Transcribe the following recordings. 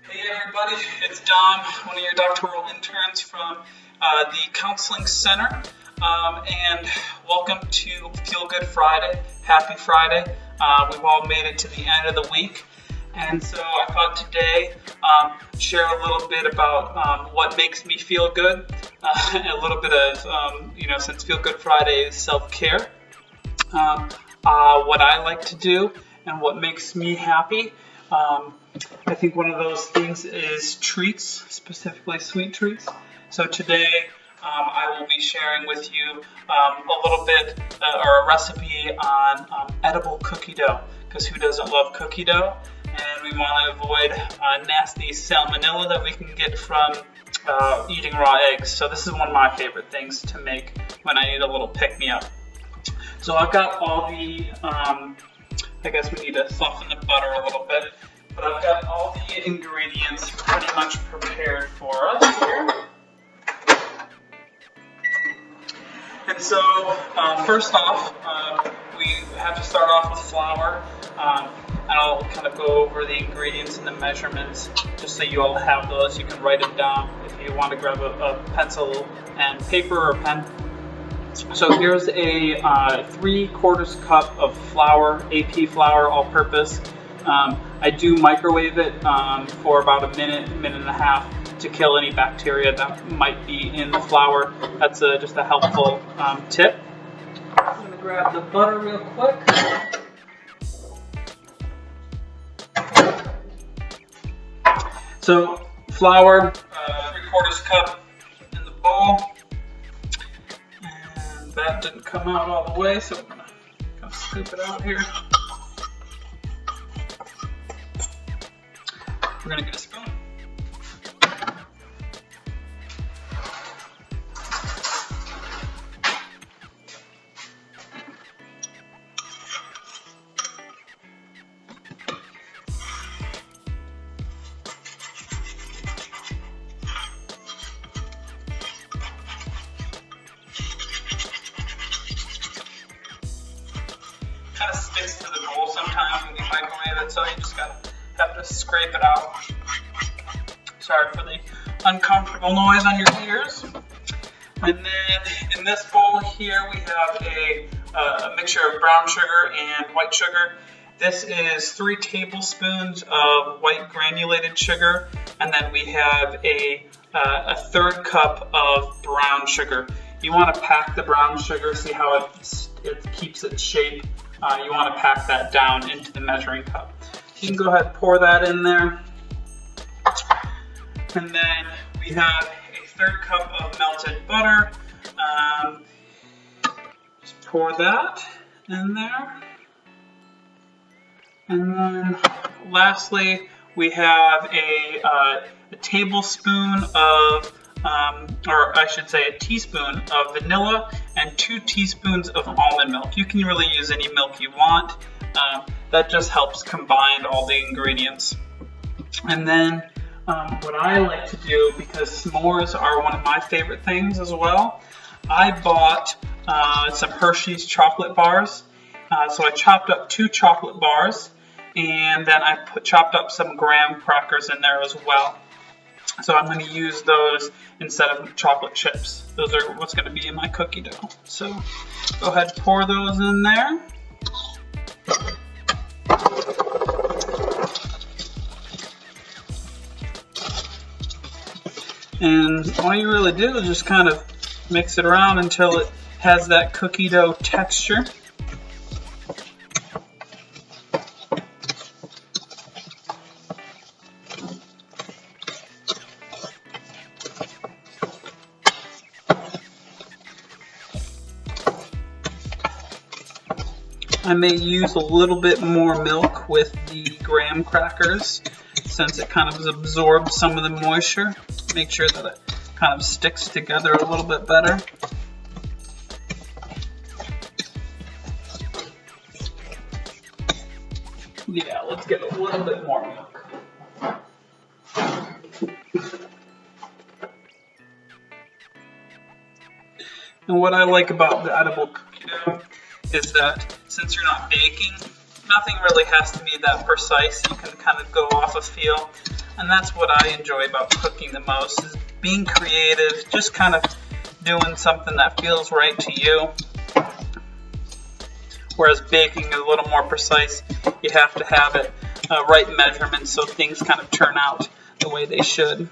Hey everybody, it's Dom, one of your doctoral interns from the Counseling Center, and welcome to Feel Good Friday. Happy Friday. We've all made it to the end of the week, and so I thought today share a little bit about what makes me feel good, a little bit of, since Feel Good Friday is self-care, what I like to do and what makes me happy. I think one of those things is treats, specifically sweet treats. So today I will be sharing with you a little bit or a recipe on edible cookie dough, because who doesn't love cookie dough? And we want to avoid nasty salmonella that we can get from eating raw eggs. So this is one of my favorite things to make when I need a little pick-me-up. So I've got all the, I guess we need to soften the butter a little bit. But I've got all the ingredients pretty much prepared for us here. And so, first off, we have to start off with flour. And I'll kind of go over the ingredients and the measurements just so you all have those. You can write them down if you want to grab a pencil and paper or pen. So here's a 3/4 cup of flour, AP flour, all-purpose. I do microwave it for about a minute and a half to kill any bacteria that might be in the flour. That's just a helpful tip. I'm going to grab the butter real quick. So flour, 3/4 cup in the bowl. And that didn't come out all the way, so I'm going to scoop it out here. We're going to get a spoon. Kind of sticks to the bowl sometimes when you microwave it, so you just have to scrape it out. Sorry for the uncomfortable noise on your ears. And then in this bowl here we have a mixture of brown sugar and white sugar. This is 3 tablespoons of white granulated sugar, and then we have a 1/3 cup of brown sugar. You want to pack the brown sugar, see how it keeps its shape. You want to pack that down into the measuring cup. You can go ahead and pour that in there. And then we have a 1/3 cup of melted butter. Just pour that in there. And then lastly, we have a tablespoon of, or I should say a teaspoon of vanilla and 2 teaspoons of almond milk. You can really use any milk you want. That just helps combine all the ingredients. And then what I like to do, because s'mores are one of my favorite things as well, I bought some Hershey's chocolate bars. So I chopped up 2 chocolate bars, and then I chopped up some graham crackers in there as well. So I'm going to use those instead of chocolate chips. Those are what's going to be in my cookie dough. So go ahead and pour those in there. And all you really do is just kind of mix it around until it has that cookie dough texture. I may use a little bit more milk with the graham crackers, since it kind of absorbs some of the moisture. Make sure that it kind of sticks together a little bit better. Yeah, let's get a little bit more milk. And what I like about the edible cookie dough is that since you're not baking, nothing really has to be that precise. You can kind of go off a feel. And that's what I enjoy about cooking the most, is being creative, just kind of doing something that feels right to you. Whereas baking is a little more precise. You have to have it right measurements so things kind of turn out the way they should.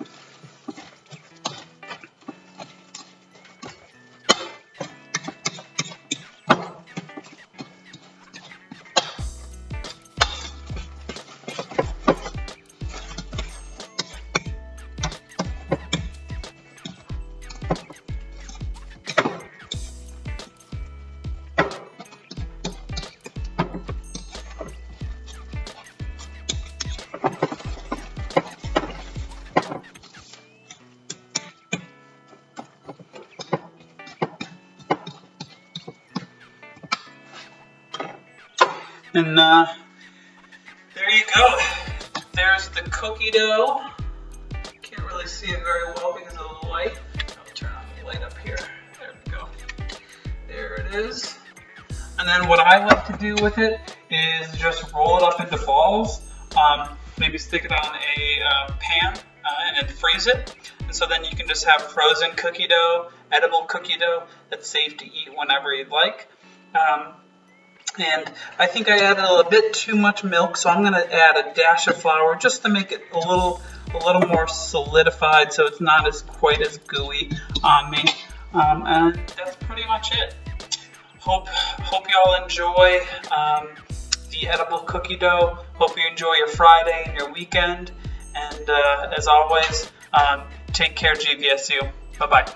And there you go. There's the cookie dough. Can't really see it very well because of the light. I'll turn on the light up here. There we go. There it is. And then what I like to do with it is just roll it up into balls. Maybe stick it on a pan and then freeze it. And so then you can just have frozen cookie dough, edible cookie dough that's safe to eat whenever you'd like. And I think I added a bit too much milk, so I'm going to add a dash of flour just to make it a little more solidified, so it's not quite as gooey on me. And that's pretty much it. Hope y'all enjoy the edible cookie dough. Hope you enjoy your Friday and your weekend. And as always, take care, GVSU. Bye-bye.